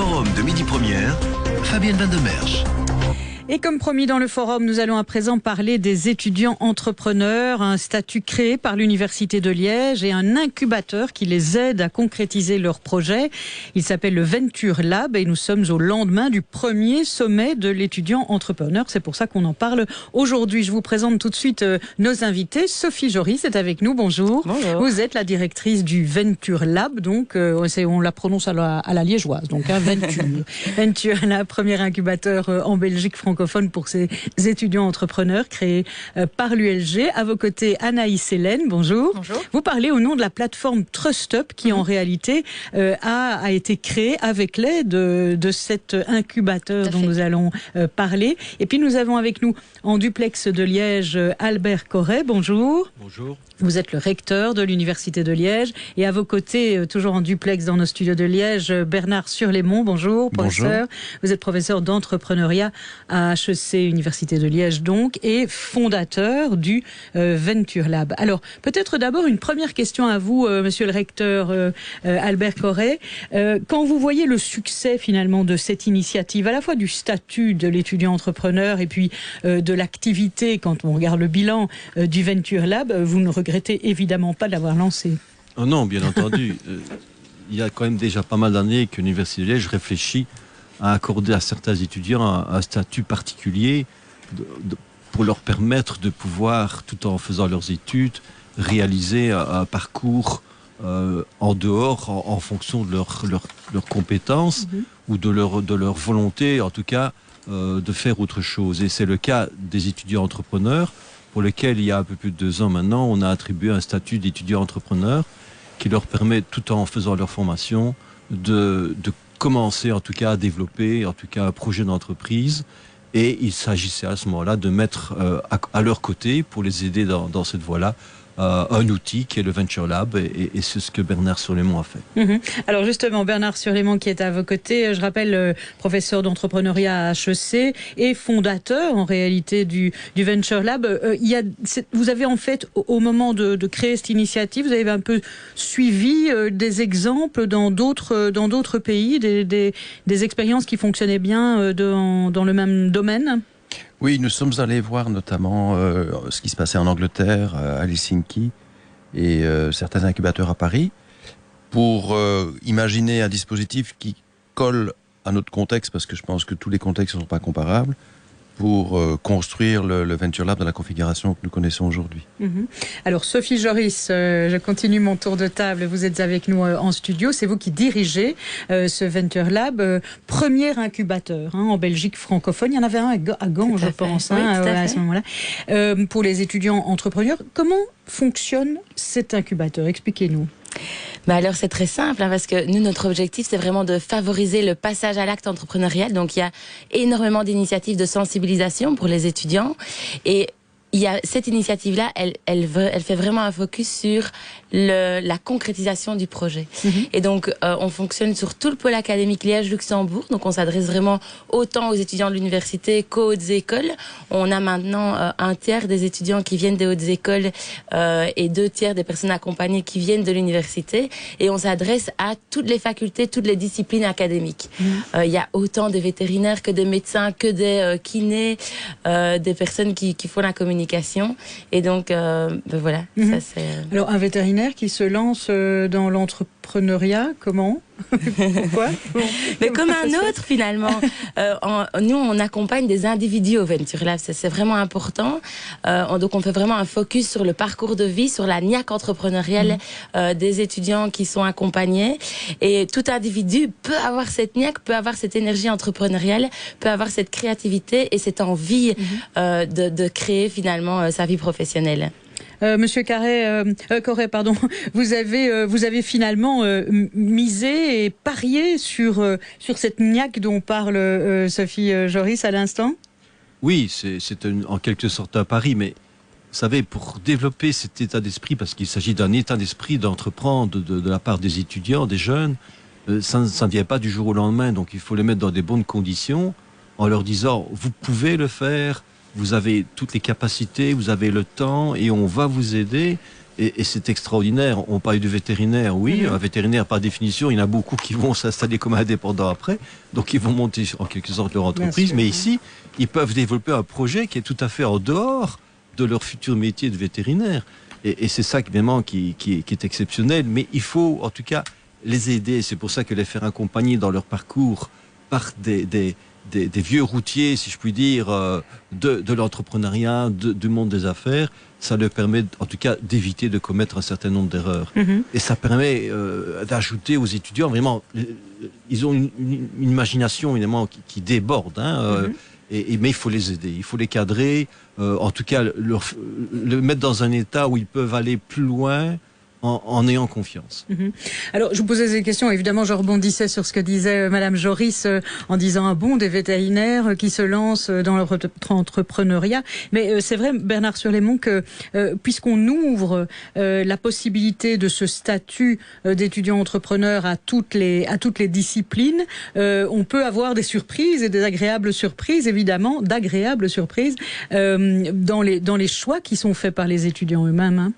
forum de Midi Première, Fabienne Van de Merch. Et comme promis dans le forum, nous allons à présent parler des étudiants entrepreneurs, un statut créé par l'Université de Liège et un incubateur qui les aide à concrétiser leurs projets. Il s'appelle le Venture Lab et nous sommes au lendemain du premier sommet de l'étudiant entrepreneur. C'est pour ça qu'on en parle aujourd'hui. Je vous présente tout de suite nos invités. Sophie Joris est avec nous. Bonjour. Bonjour. Vous êtes la directrice du Venture Lab, donc on la prononce à la liégeoise, donc Venture. Venture, la première incubateur en Belgique francophone pour ces étudiants entrepreneurs créés par l'ULG. À vos côtés, Anaïs Hélène, bonjour. Bonjour. Vous parlez au nom de la plateforme TrustUp qui en réalité a été créée avec l'aide de cet incubateur dont nous allons parler. Et puis nous avons avec nous en duplex de Liège Albert Corret, bonjour. Bonjour. Vous êtes le recteur de l'Université de Liège et à vos côtés, toujours en duplex dans nos studios de Liège, Bernard Surlémont, bonjour, professeur. Bonjour. Vous êtes professeur d'entrepreneuriat à HEC Université de Liège donc et fondateur du Venture Lab. Alors peut-être d'abord une première question à vous, monsieur le recteur Albert Corret. Quand vous voyez le succès finalement de cette initiative, à la fois du statut de l'étudiant entrepreneur et puis de l'activité, quand on regarde le bilan du Venture Lab, vous ne regrettez évidemment pas de l'avoir lancé. Oh non, bien entendu. Il y a quand même déjà pas mal d'années que l'Université de Liège réfléchit à accorder à certains étudiants un statut particulier pour leur permettre de pouvoir, tout en faisant leurs études, réaliser un parcours en dehors, en fonction de leurs compétences ou de leur volonté, en tout cas, de faire autre chose. Et c'est le cas des étudiants entrepreneurs, pour lesquels, il y a un peu plus de 2 ans maintenant, on a attribué un statut d'étudiant entrepreneur qui leur permet, tout en faisant leur formation, de commencer en tout cas à développer en tout cas un projet d'entreprise. Et il s'agissait à ce moment-là de mettre à leur côté, pour les aider dans cette voie-là, un outil qui est le Venture Lab et c'est ce que Bernard Surlémont a fait. Alors justement, Bernard Surlémont qui est à vos côtés, je rappelle professeur d'entrepreneuriat à HEC et fondateur en réalité du Venture Lab. Vous avez en fait, au moment de créer cette initiative, vous avez un peu suivi des exemples dans d'autres pays, des expériences qui fonctionnaient bien dans le même domaine. Oui, nous sommes allés voir notamment ce qui se passait en Angleterre, à Helsinki, et certains incubateurs à Paris, pour imaginer un dispositif qui colle à notre contexte, parce que je pense que tous les contextes ne sont pas comparables, pour construire le Venture Lab dans la configuration que nous connaissons aujourd'hui. Alors Sophie Joris, je continue mon tour de table, vous êtes avec nous en studio, c'est vous qui dirigez ce Venture Lab, premier incubateur en Belgique francophone, il y en avait un à Gand je pense, à ce moment-là, pour les étudiants entrepreneurs. Comment fonctionne cet incubateur? Expliquez-nous. Alors c'est très simple parce que nous, notre objectif, c'est vraiment de favoriser le passage à l'acte entrepreneurial. Donc il y a énormément d'initiatives de sensibilisation pour les étudiants et il y a cette initiative-là, elle fait vraiment un focus sur la concrétisation du projet. Et donc, on fonctionne sur tout le pôle académique Liège-Luxembourg. Donc, on s'adresse vraiment autant aux étudiants de l'université qu'aux hautes écoles. On a maintenant un tiers des étudiants qui viennent des hautes écoles et 2 tiers des personnes accompagnées qui viennent de l'université. Et on s'adresse à toutes les facultés, toutes les disciplines académiques. Il y a autant des vétérinaires que des médecins, que des kinés, des personnes qui font la communication. Et donc, voilà. Ça, c'est... Alors, un vétérinaire qui se lance dans l'entrepreneuriat, comment? Pourquoi? Mais comme un autre, finalement. Nous, on accompagne des individus au Venture Lab. C'est vraiment important. Donc, on fait vraiment un focus sur le parcours de vie, sur la niaque entrepreneuriale des étudiants qui sont accompagnés. Et tout individu peut avoir cette niaque, peut avoir cette énergie entrepreneuriale, peut avoir cette créativité et cette envie de créer finalement sa vie professionnelle. Monsieur Corret, pardon, vous avez finalement misé et parié sur cette niaque dont parle Sophie Joris à l'instant. Oui, c'est en quelque sorte un pari, mais vous savez, pour développer cet état d'esprit, parce qu'il s'agit d'un état d'esprit d'entreprendre de la part des étudiants, des jeunes, ça ne vient pas du jour au lendemain, donc il faut les mettre dans des bonnes conditions, en leur disant, vous pouvez le faire, vous avez toutes les capacités, vous avez le temps et on va vous aider. Et c'est extraordinaire. On parle du vétérinaire, oui. Un vétérinaire, par définition, il y en a beaucoup qui vont s'installer comme indépendants après. Donc, ils vont monter en quelque sorte leur entreprise. Mais ici, ils peuvent développer un projet qui est tout à fait en dehors de leur futur métier de vétérinaire. Et c'est ça, évidemment, qui est exceptionnel. Mais il faut, en tout cas, les aider. C'est pour ça que les faire accompagner dans leur parcours par des vieux routiers, si je puis dire, de l'entrepreneuriat, du monde des affaires, ça leur permet en tout cas d'éviter de commettre un certain nombre d'erreurs. Et ça permet d'ajouter aux étudiants vraiment, ils ont une imagination évidemment qui déborde, mais il faut les aider, il faut les cadrer, en tout cas le mettre dans un état où ils peuvent aller plus loin en ayant confiance. Alors, je vous posais ces questions, évidemment, je rebondissais sur ce que disait Madame Joris en disant des vétérinaires qui se lancent dans leur entrepreneuriat. Mais c'est vrai, Bernard Surlémont, que puisqu'on ouvre la possibilité de ce statut d'étudiant entrepreneur à toutes les disciplines, on peut avoir des surprises et des agréables surprises, évidemment, d'agréables surprises dans les choix qui sont faits par les étudiants eux-mêmes.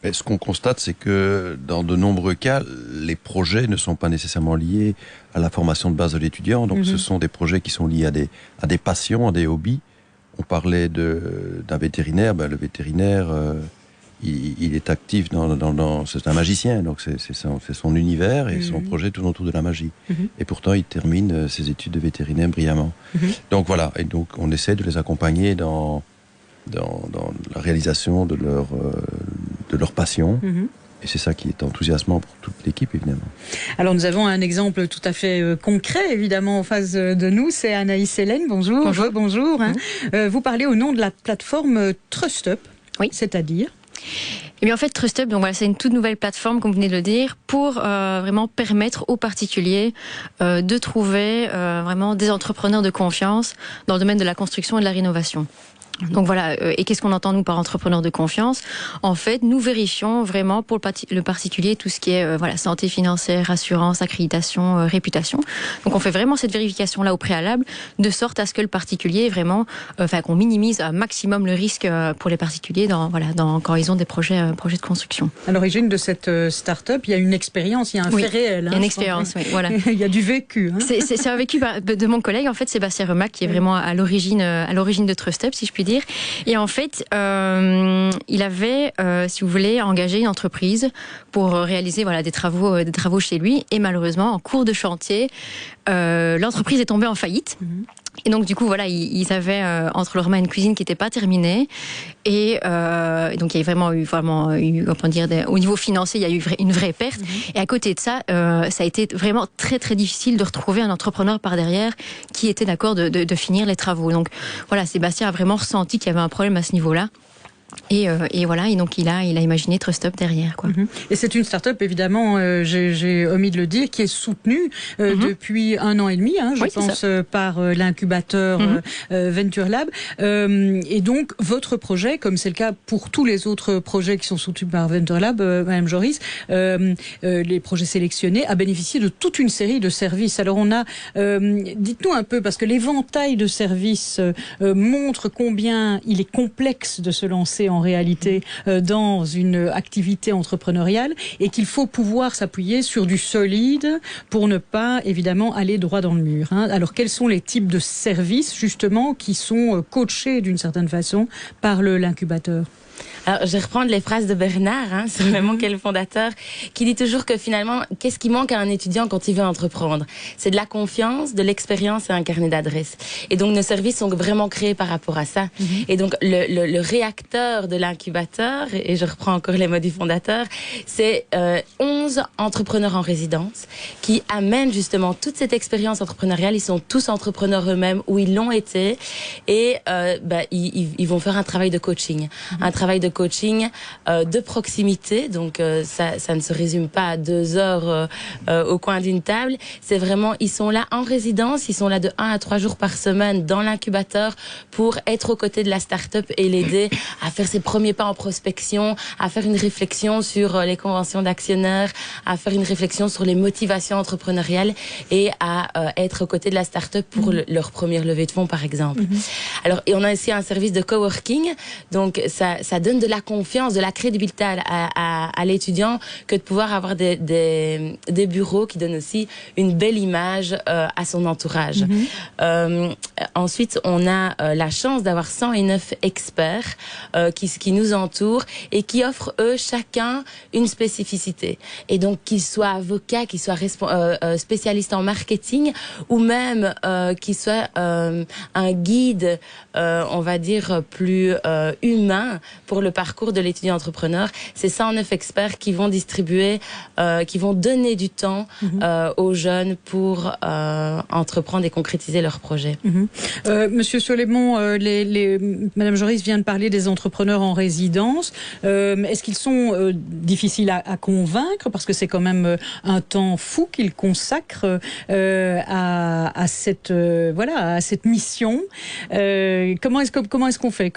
Mais ce qu'on constate, c'est que dans de nombreux cas, les projets ne sont pas nécessairement liés à la formation de base de l'étudiant. Donc, ce sont des projets qui sont liés à des passions, à des hobbies. On parlait d'un vétérinaire. Le vétérinaire, il est actif c'est un magicien. Donc, c'est son univers et son projet tourne autour de la magie. Et pourtant, il termine ses études de vétérinaire brillamment. Donc, voilà. Et donc, on essaie de les accompagner dans la réalisation de leur passion. Et c'est ça qui est enthousiasmant pour toute l'équipe, évidemment. Alors, nous avons un exemple tout à fait concret, évidemment, en face de nous. C'est Anaïs Hélène. Bonjour. Bonjour. Vous parlez au nom de la plateforme TrustUp. Oui. C'est-à-dire ? Eh bien, en fait, TrustUp, donc voilà, c'est une toute nouvelle plateforme, comme vous venez de le dire, pour vraiment permettre aux particuliers de trouver vraiment des entrepreneurs de confiance dans le domaine de la construction et de la rénovation. Donc voilà, et qu'est-ce qu'on entend nous par entrepreneur de confiance ? En fait, nous vérifions vraiment pour le particulier tout ce qui est santé financière, assurance, accréditation, réputation. Donc on fait vraiment cette vérification là au préalable, de sorte à ce que le particulier vraiment, qu'on minimise un maximum le risque pour les particuliers quand ils ont des projets de construction. À l'origine de cette start-up, il y a une expérience, il y a un fait réel. Il y a une expérience, oui, voilà. Il y a du vécu. C'est un vécu de mon collègue, en fait, Sébastien Remac, qui est vraiment à l'origine de TrustUp, si je puis dire. Et en fait, il avait, si vous voulez, engagé une entreprise pour réaliser des travaux chez lui. Et malheureusement, en cours de chantier, l'entreprise est tombée en faillite. Et donc, du coup, ils avaient entre leurs mains une cuisine qui n'était pas terminée. Et donc, il y a vraiment eu, au niveau financier, il y a eu une vraie perte. Et à côté de ça, ça a été vraiment très, très difficile de retrouver un entrepreneur par derrière qui était d'accord de finir les travaux. Donc, voilà, Sébastien a vraiment ressenti qu'il y avait un problème à ce niveau-là. Et donc il a imaginé TrustUp derrière, quoi. Et c'est une start-up, évidemment, j'ai omis de le dire, qui est soutenue depuis 1 an et demi, je pense, par l'incubateur Venture Lab. Et donc votre projet, comme c'est le cas pour tous les autres projets qui sont soutenus par Venture Lab, Madame Joris, les projets sélectionnés, a bénéficié de toute une série de services. Alors on a, dites-nous un peu, parce que l'éventail de services montre combien il est complexe de se lancer en réalité dans une activité entrepreneuriale et qu'il faut pouvoir s'appuyer sur du solide pour ne pas évidemment aller droit dans le mur. Alors quels sont les types de services justement qui sont coachés d'une certaine façon par l'incubateur ? Alors, je vais reprendre les phrases de Bernard, Surlémont, qui est le fondateur, qui dit toujours que finalement, qu'est-ce qui manque à un étudiant quand il veut entreprendre ? C'est de la confiance, de l'expérience et un carnet d'adresses. Et donc, nos services sont vraiment créés par rapport à ça. Et donc, le réacteur de l'incubateur, et je reprends encore les mots du fondateur, c'est 11 entrepreneurs en résidence qui amènent justement toute cette expérience entrepreneuriale. Ils sont tous entrepreneurs eux-mêmes ou ils l'ont été. Et ils vont faire un travail de coaching. Un travail de coaching de proximité, donc ça ne se résume pas à 2 heures au coin d'une table. C'est vraiment, ils sont là en résidence, ils sont là de 1 à 3 jours par semaine dans l'incubateur pour être aux côtés de la start-up et l'aider à faire ses premiers pas en prospection, à faire une réflexion sur les conventions d'actionnaires, à faire une réflexion sur les motivations entrepreneuriales et à être aux côtés de la start-up pour leur première levée de fonds, par exemple. Alors, et on a aussi un service de coworking, donc ça donne donne de la confiance, de la crédibilité à l'étudiant que de pouvoir avoir des bureaux qui donnent aussi une belle image à son entourage. Ensuite, on a la chance d'avoir 109 experts qui nous entourent et qui offrent, eux, chacun une spécificité. Et donc, qu'ils soient avocats, qu'ils soient spécialistes en marketing ou même qu'ils soient un guide, on va dire, plus humain pour le parcours de l'étudiant entrepreneur. C'est 109 experts qui vont distribuer, qui vont donner du temps aux jeunes pour entreprendre et concrétiser leurs projets. Monsieur Solémon, Madame Joris vient de parler des entrepreneurs en résidence. Est-ce qu'ils sont difficiles à convaincre parce que c'est quand même un temps fou qu'ils consacrent à cette mission. Comment est-ce qu'on fait?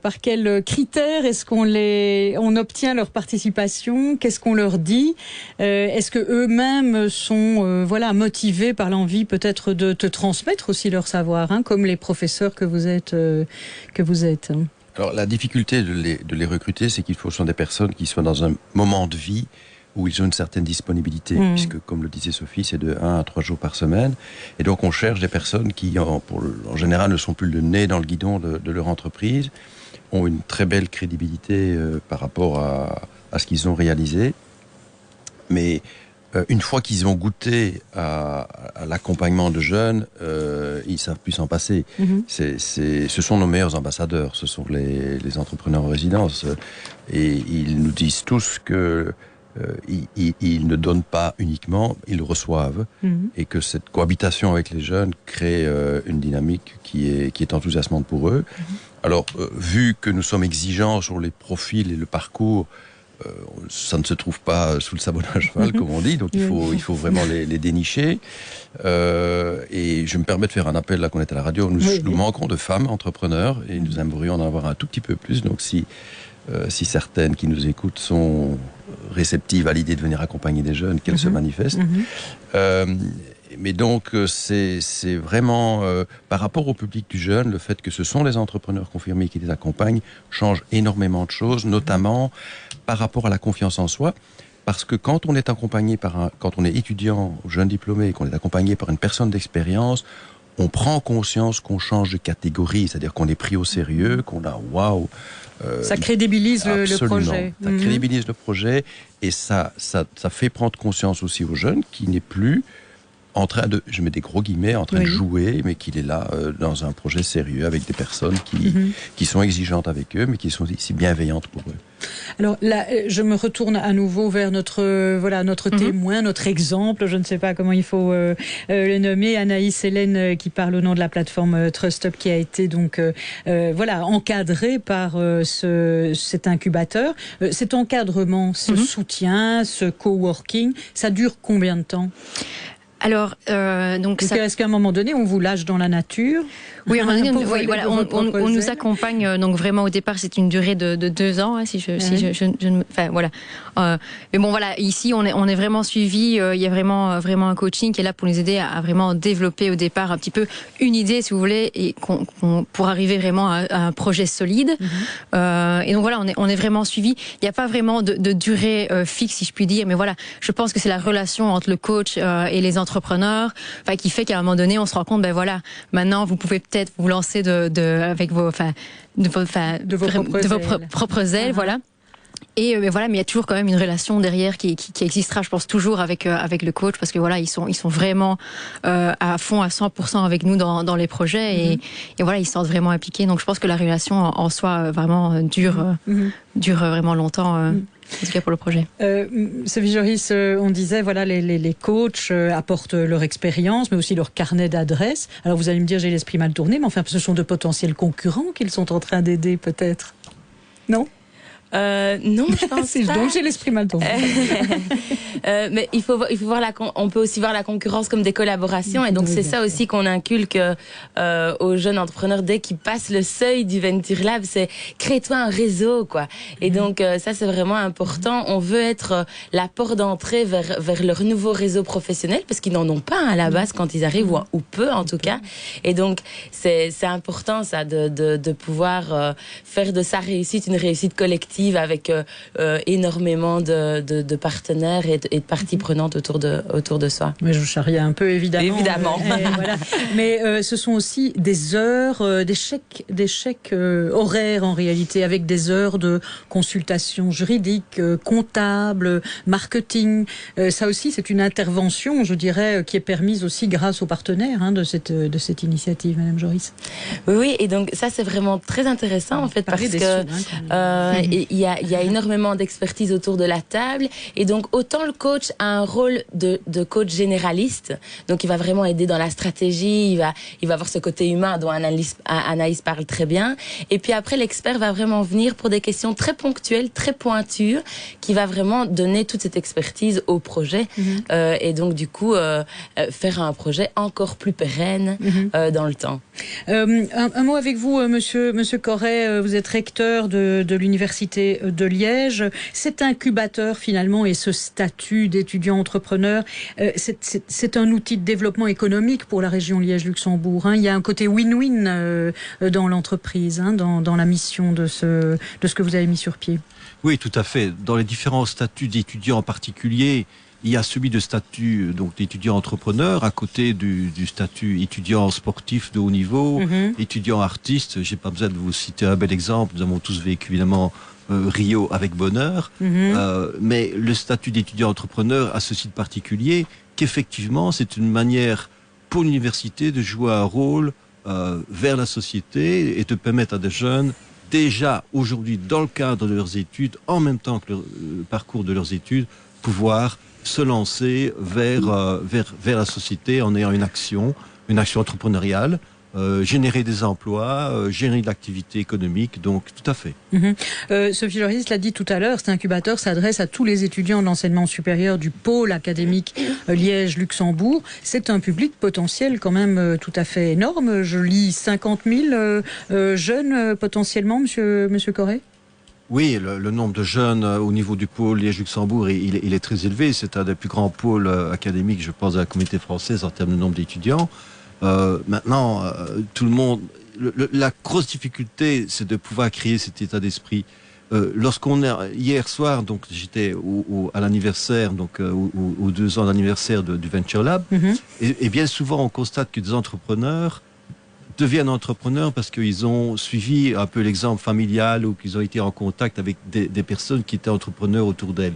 Par quels critères est-ce qu'on obtient leur participation? Qu'est-ce qu'on leur dit? Est-ce que eux-mêmes sont motivés par l'envie peut-être de te transmettre aussi leur savoir, comme les professeurs que vous êtes. Alors la difficulté de les recruter, c'est qu'il faut ce sont des personnes qui soient dans un moment de vie où ils ont une certaine disponibilité, puisque comme le disait Sophie, c'est de 1 à 3 jours par semaine. Et donc on cherche des personnes qui, en général, ne sont plus le nez dans le guidon de leur entreprise, ont une très belle crédibilité par rapport à ce qu'ils ont réalisé. Mais une fois qu'ils ont goûté à l'accompagnement de jeunes, ils ne savent plus s'en passer. Ce sont nos meilleurs ambassadeurs, ce sont les entrepreneurs en résidence. Et ils nous disent tous que ils ne donnent pas uniquement, ils reçoivent. Et que cette cohabitation avec les jeunes crée une dynamique qui est enthousiasmante pour eux. Alors, vu que nous sommes exigeants sur les profils et le parcours, ça ne se trouve pas sous le sabot d'un cheval, comme on dit, donc il faut vraiment les dénicher. Et je me permets de faire un appel, là qu'on est à la radio, nous manquons de femmes entrepreneurs et nous aimerions en avoir un tout petit peu plus, donc si certaines qui nous écoutent sont réceptives à l'idée de venir accompagner des jeunes, qu'elles se manifestent. Mais donc, c'est vraiment, par rapport au public du jeune, le fait que ce sont les entrepreneurs confirmés qui les accompagnent change énormément de choses, notamment par rapport à la confiance en soi. Parce que quand on est accompagné quand on est étudiant ou jeune diplômé et qu'on est accompagné par une personne d'expérience, on prend conscience qu'on change de catégorie, c'est-à-dire qu'on est pris au sérieux, qu'on a waouh. Ça crédibilise le projet. Ça crédibilise le projet et ça fait prendre conscience aussi aux jeunes qu'il n'est plus en train de, je mets des gros guillemets, en train de jouer, mais qu'il est là dans un projet sérieux avec des personnes qui sont exigeantes avec eux, mais qui sont aussi bienveillantes pour eux. Alors là, je me retourne à nouveau vers notre témoin, notre exemple, je ne sais pas comment il faut le nommer, Anaïs Hélène, qui parle au nom de la plateforme Trust Up, qui a été donc encadrée par cet incubateur. Cet encadrement, ce soutien, ce coworking, ça dure combien de temps ? Alors, est-ce qu'à un moment donné, on vous lâche dans la nature ? Oui, on nous accompagne. Donc vraiment, au départ, c'est une durée de 2 ans, mais bon, voilà. Ici, on est vraiment suivi. Il y a vraiment un coaching qui est là pour nous aider à vraiment développer au départ un petit peu une idée, si vous voulez, et pour arriver vraiment à un projet solide. Et donc voilà, on est vraiment suivi. Il n'y a pas vraiment de durée fixe, si je puis dire. Mais voilà, je pense que c'est la relation entre le coach et les entrepreneurs, qui fait qu'à un moment donné, on se rend compte, maintenant, vous pouvez peut-être vous lancer avec vos propres ailes, voilà. Et mais il y a toujours quand même une relation derrière qui existera, je pense, toujours avec le coach, parce que voilà, ils sont vraiment à fond, à 100% avec nous dans les projets, et voilà, ils se sentent vraiment impliqués. Donc je pense que la relation en soi vraiment dure vraiment longtemps. En tout cas pour le projet. Sophie Joris, on disait, les coachs apportent leur expérience, mais aussi leur carnet d'adresses. Alors vous allez me dire, j'ai l'esprit mal tourné, mais enfin, ce sont de potentiels concurrents qu'ils sont en train d'aider, peut-être ? Non ? Non, je pense pas. Donc j'ai l'esprit mal tourné. Mais il faut voir on peut aussi voir la concurrence comme des collaborations, et donc c'est ça aussi qu'on inculque aux jeunes entrepreneurs dès qu'ils passent le seuil du Venture Lab, c'est crée-toi un réseau, quoi. Et donc ça c'est vraiment important. On veut être la porte d'entrée vers leur nouveau réseau professionnel, parce qu'ils n'en ont pas à la base quand ils arrivent, ou peu en tout cas. Et donc c'est important ça de pouvoir faire de sa réussite une réussite collective, avec énormément de partenaires et de parties prenantes autour de soi. Mais je charrie un peu, évidemment. Évidemment. Voilà. Mais ce sont aussi des heures, des chèques horaires en réalité, avec des heures de consultation juridique, comptable, marketing. Ça aussi, c'est une intervention, je dirais, qui est permise aussi grâce aux partenaires de cette initiative, Madame Joris. Oui, et donc ça, c'est vraiment très intéressant, en fait, parce que il y a énormément d'expertise autour de la table, et donc autant le coach a un rôle de coach généraliste, donc il va vraiment aider dans la stratégie, il va avoir ce côté humain dont Anaïs parle très bien, et puis après l'expert va vraiment venir pour des questions très ponctuelles, très pointues, qui va vraiment donner toute cette expertise au projet, et donc du coup faire un projet encore plus pérenne dans le temps. Un mot avec vous, Monsieur Corret, vous êtes recteur de l'Université de Liège. Cet incubateur finalement et ce statut d'étudiant entrepreneur, c'est un outil de développement économique pour la région Liège-Luxembourg. Il y a un côté win-win dans l'entreprise, dans la mission de ce que vous avez mis sur pied. Oui, tout à fait. Dans les différents statuts d'étudiants en particulier, il y a celui de statut donc d'étudiant entrepreneur à côté du statut étudiant sportif de haut niveau, étudiant artiste. J'ai pas besoin de vous citer un bel exemple. Nous avons tous vécu évidemment Rio avec bonheur, mais le statut d'étudiant entrepreneur a ceci de particulier qu'effectivement c'est une manière pour l'université de jouer un rôle vers la société et de permettre à des jeunes déjà aujourd'hui dans le cadre de leurs études, en même temps que le parcours de leurs études, pouvoir se lancer vers la société en ayant une action entrepreneuriale, générer des emplois, générer de l'activité économique, donc tout à fait. Sophie Joris l'a dit tout à l'heure, cet incubateur s'adresse à tous les étudiants de l'enseignement supérieur du pôle académique Liège-Luxembourg. C'est un public potentiel quand même tout à fait énorme. Je lis 50 000 jeunes potentiellement, monsieur Corret. Oui, le nombre de jeunes au niveau du pôle Liège-Luxembourg, il est très élevé. C'est un des plus grands pôles académiques, je pense, de la communauté française en termes de nombre d'étudiants. Maintenant, tout le monde... la grosse difficulté, c'est de pouvoir créer cet état d'esprit. Hier soir, donc j'étais à l'anniversaire, donc aux 2 ans d'anniversaire du Venture Lab, et bien souvent on constate que des entrepreneurs deviennent entrepreneurs parce qu'ils ont suivi un peu l'exemple familial ou qu'ils ont été en contact avec des personnes qui étaient entrepreneurs autour d'elles.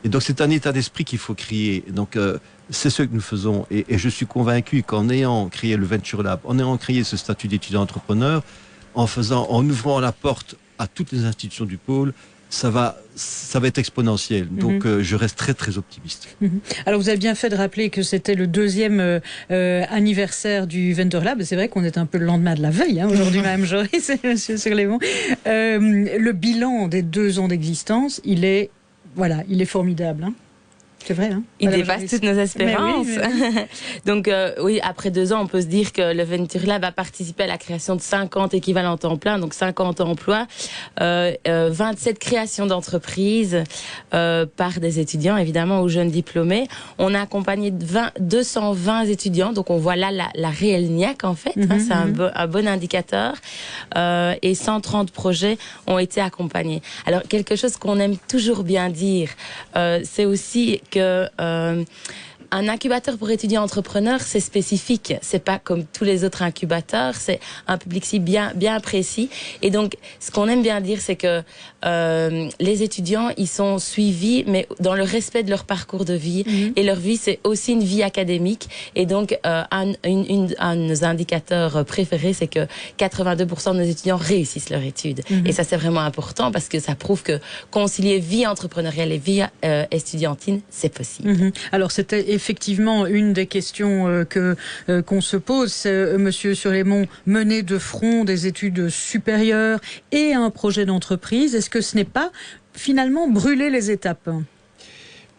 Et donc c'est un état d'esprit qu'il faut créer. Donc c'est ce que nous faisons. Et je suis convaincu qu'en ayant créé le Venture Lab, en ayant créé ce statut d'étudiant entrepreneur, en ouvrant la porte à toutes les institutions du pôle, ça va être exponentiel. Donc je reste très très optimiste. Alors vous avez bien fait de rappeler que c'était le 2e anniversaire du Venture Lab. C'est vrai qu'on est un peu le lendemain de la veille, aujourd'hui même, Joris, monsieur Surlémont. Le bilan des 2 ans d'existence, il est formidable. C'est vrai, Il dépasse toutes nos espérances. Oui. Donc, oui, après 2 ans, on peut se dire que le Venture Lab a participé à la création de 50 équivalents temps plein, donc 50 emplois, 27 créations d'entreprises par des étudiants, évidemment, aux jeunes diplômés. On a accompagné 220 étudiants, donc on voit là la réelle niaque, en fait. C'est un bon indicateur. Et 130 projets ont été accompagnés. Alors, quelque chose qu'on aime toujours bien dire, c'est aussi que un incubateur pour étudiants entrepreneurs, c'est spécifique. C'est pas comme tous les autres incubateurs. C'est un public si bien précis. Et donc, ce qu'on aime bien dire, c'est que les étudiants, ils sont suivis, mais dans le respect de leur parcours de vie. Et leur vie, c'est aussi une vie académique. Et donc, un de nos indicateurs préférés, c'est que 82% de nos étudiants réussissent leur étude. Et ça, c'est vraiment important parce que ça prouve que concilier vie entrepreneuriale et vie estudiantine, c'est possible. Alors, c'était effectivement une des questions qu'on se pose. Monsieur Sur-les-Monts, mener de front des études supérieures et un projet d'entreprise, est-ce que ce n'est pas finalement brûler les étapes ?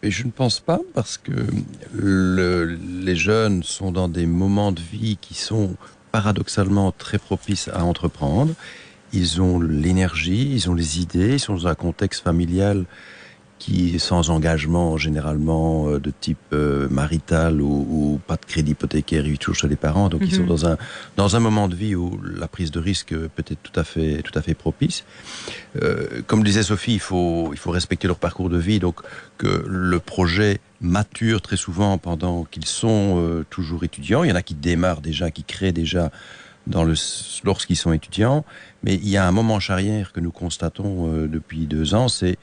Et je ne pense pas, parce que les jeunes sont dans des moments de vie qui sont paradoxalement très propices à entreprendre. Ils ont l'énergie, ils ont les idées, ils sont dans un contexte familial qui est sans engagement généralement de type marital ou pas de crédit hypothécaire, ils vivent toujours chez les parents, donc ils sont dans un moment de vie où la prise de risque peut être tout à fait propice. Comme disait Sophie, il faut respecter leur parcours de vie, donc que le projet mature très souvent pendant qu'ils sont toujours étudiants. Il y en a qui démarrent déjà, qui créent déjà lorsqu'ils sont étudiants, mais il y a un moment charnière que nous constatons depuis 2 ans, c'est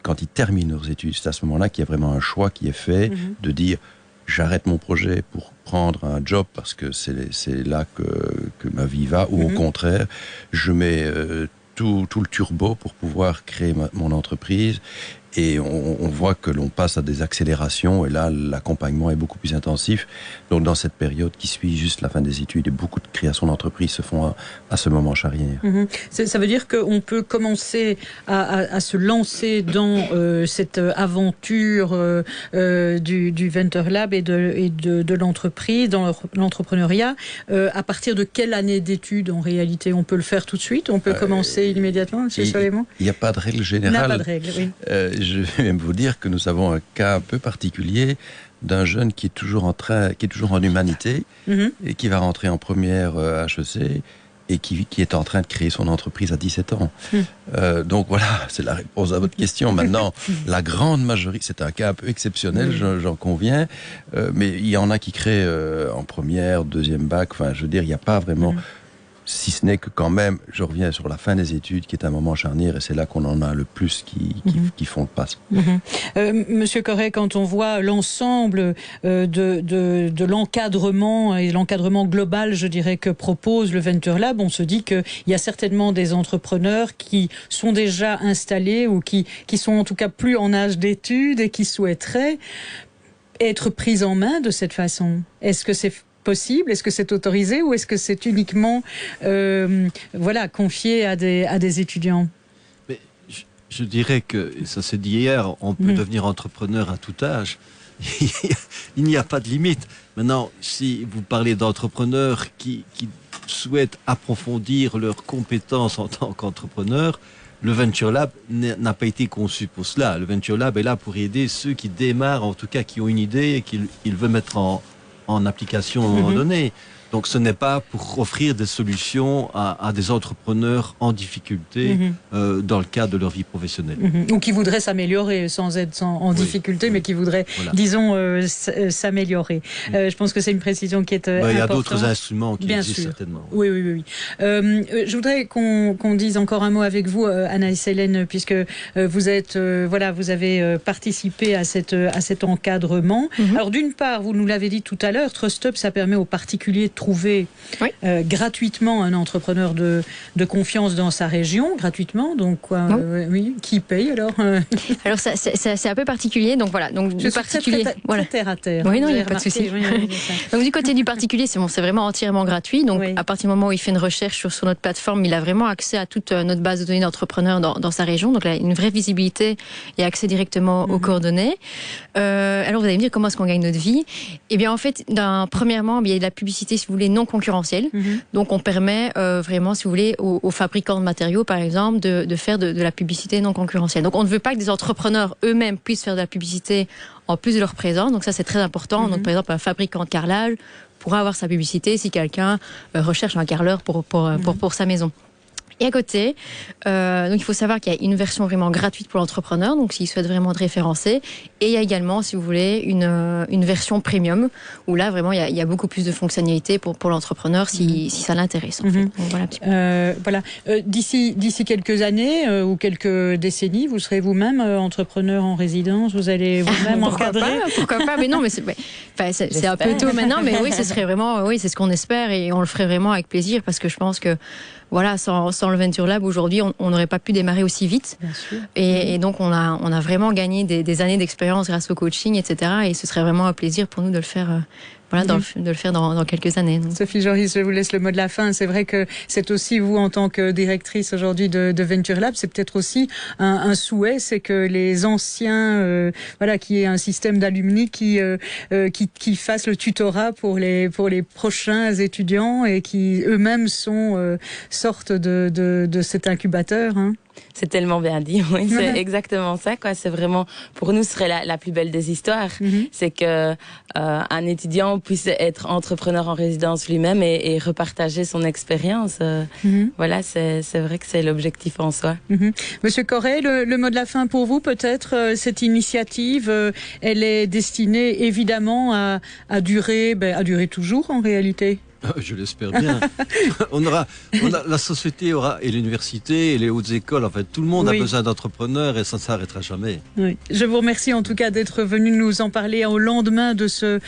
quand ils terminent leurs études. C'est à ce moment-là qu'il y a vraiment un choix qui est fait de dire j'arrête mon projet pour prendre un job parce que c'est là que ma vie va, ou au contraire, je mets tout le turbo pour pouvoir créer mon entreprise. Et on voit que l'on passe à des accélérations, et là, l'accompagnement est beaucoup plus intensif. Donc, dans cette période qui suit juste la fin des études, et beaucoup de créations d'entreprises se font à ce moment charnière. Ça veut dire qu'on peut commencer à se lancer dans cette aventure du Venture Lab et de l'entreprise, dans l'entrepreneuriat, à partir de quelle année d'études, en réalité? On peut le faire tout de suite? On peut commencer immédiatement, M. Sur-les-Monts? Il n'y a pas de règle générale. Il n'y a pas de règle, oui. Je vais même vous dire que nous avons un cas un peu particulier d'un jeune qui est toujours en humanité et qui va rentrer en première HEC et qui est en train de créer son entreprise à 17 ans. Donc voilà, c'est la réponse à votre question. Maintenant, la grande majorité, c'est un cas un peu exceptionnel, j'en conviens, mais il y en a qui créent en première, deuxième bac, enfin je veux dire, il n'y a pas vraiment... Si ce n'est que quand même, je reviens sur la fin des études, qui est un moment charnière, et c'est là qu'on en a le plus qui font le pas. Monsieur Corret, quand on voit l'ensemble de l'encadrement et l'encadrement global, je dirais, que propose le Venture Lab, on se dit qu'il y a certainement des entrepreneurs qui sont déjà installés ou qui sont en tout cas plus en âge d'études et qui souhaiteraient être pris en main de cette façon. Est-ce que c'est possible? Est-ce que c'est autorisé ou est-ce que c'est uniquement confié à des étudiants? Mais je dirais que, ça s'est dit hier, on peut devenir entrepreneur à tout âge. Il n'y a pas de limite. Maintenant, si vous parlez d'entrepreneurs qui souhaitent approfondir leurs compétences en tant qu'entrepreneurs, le Venture Lab n'a pas été conçu pour cela. Le Venture Lab est là pour aider ceux qui démarrent, en tout cas qui ont une idée et qu'ils veulent mettre en application à un moment donné. Donc ce n'est pas pour offrir des solutions à des entrepreneurs en difficulté dans le cadre de leur vie professionnelle. Ou qui voudraient s'améliorer sans être en difficulté, mais qui voudraient, disons, s'améliorer. Je pense que c'est une précision qui est importante. Il y a d'autres instruments qui existent certainement. Oui. Je voudrais qu'on dise encore un mot avec vous, Anaïs Hélène, puisque vous êtes, vous avez participé à cet encadrement. Alors d'une part, vous nous l'avez dit tout à l'heure, Trust Up, ça permet aux particuliers de trouver gratuitement un entrepreneur de confiance dans sa région, gratuitement, donc quoi, qui paye alors? Alors c'est un peu particulier, donc voilà, donc du particulier, très terre à terre. Oui, non, il n'y a pas de souci. Donc du côté du particulier, c'est vraiment entièrement gratuit. Donc à partir du moment où il fait une recherche sur notre plateforme, il a vraiment accès à toute notre base de données d'entrepreneurs dans sa région. Donc là, une vraie visibilité et accès directement aux coordonnées. Alors vous allez me dire comment est-ce qu'on gagne notre vie? Eh bien en fait, premièrement, il y a de la publicité, si vous voulez, non concurrentielle. Donc on permet vraiment, si vous voulez, aux fabricants de matériaux, par exemple, de faire de la publicité non concurrentielle. Donc on ne veut pas que des entrepreneurs eux-mêmes puissent faire de la publicité en plus de leur présence. Donc ça, c'est très important. Donc par exemple, un fabricant de carrelage pourra avoir sa publicité si quelqu'un recherche un carreleur pour sa maison. Et à côté, donc il faut savoir qu'il y a une version vraiment gratuite pour l'entrepreneur, donc s'il souhaite vraiment être référencé. Et il y a également, si vous voulez, une version premium, où là, vraiment, il y a beaucoup plus de fonctionnalités pour l'entrepreneur si ça l'intéresse. En fait. Donc, voilà. D'ici quelques années ou quelques décennies, vous serez vous-même entrepreneur en résidence, vous allez vous-même encadrer? Pourquoi pas, mais non, mais c'est un peu tôt maintenant, mais oui, ce serait vraiment, c'est ce qu'on espère et on le ferait vraiment avec plaisir parce que je pense que voilà, sans le Venture Lab, aujourd'hui, on n'aurait pas pu démarrer aussi vite. Bien sûr. Et donc, on a vraiment gagné des années d'expérience grâce au coaching, etc. Et ce serait vraiment un plaisir pour nous de le faire, de le faire dans quelques années. Donc. Sophie Joris, je vous laisse le mot de la fin. C'est vrai que c'est aussi vous, en tant que directrice aujourd'hui de Venture Lab, c'est peut-être aussi un souhait, c'est que les anciens, qu'il y ait un système d'alumni qui fasse le tutorat pour les prochains étudiants et qui eux-mêmes sortent de cet incubateur. Hein. C'est tellement bien dit, oui, c'est exactement ça, quoi. C'est vraiment, pour nous, ce serait la plus belle des histoires. C'est que un étudiant puisse être entrepreneur en résidence lui-même et repartager son expérience. Voilà, c'est vrai que c'est l'objectif en soi. Monsieur Corret, le mot de la fin pour vous, peut-être, cette initiative, elle est destinée évidemment à durer toujours en réalité. Je l'espère bien. La société aura, et l'université, et les hautes écoles, en fait, tout le monde a besoin d'entrepreneurs et ça ne s'arrêtera jamais. Oui. Je vous remercie en tout cas d'être venu nous en parler au lendemain de ce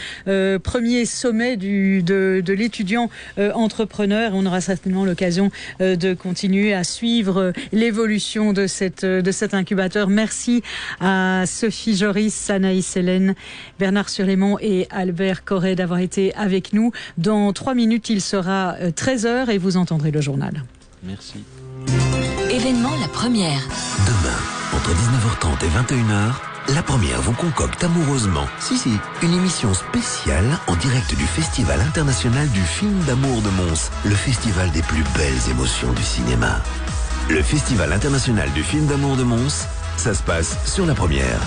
premier sommet de l'étudiant entrepreneur. On aura certainement l'occasion de continuer à suivre l'évolution de cet incubateur. Merci à Sophie Joris, Anaïs Hélène, Bernard Surlémont et Albert Corret d'avoir été avec nous. Dans 3 minutes, il sera 13h et vous entendrez le journal. Merci. Événement La Première. Demain, entre 19h30 et 21h, La Première vous concocte amoureusement. Si, une émission spéciale en direct du Festival international du film d'amour de Mons, le festival des plus belles émotions du cinéma. Le Festival international du film d'amour de Mons, ça se passe sur La Première.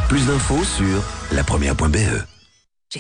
Plus d'infos sur lapremière.be.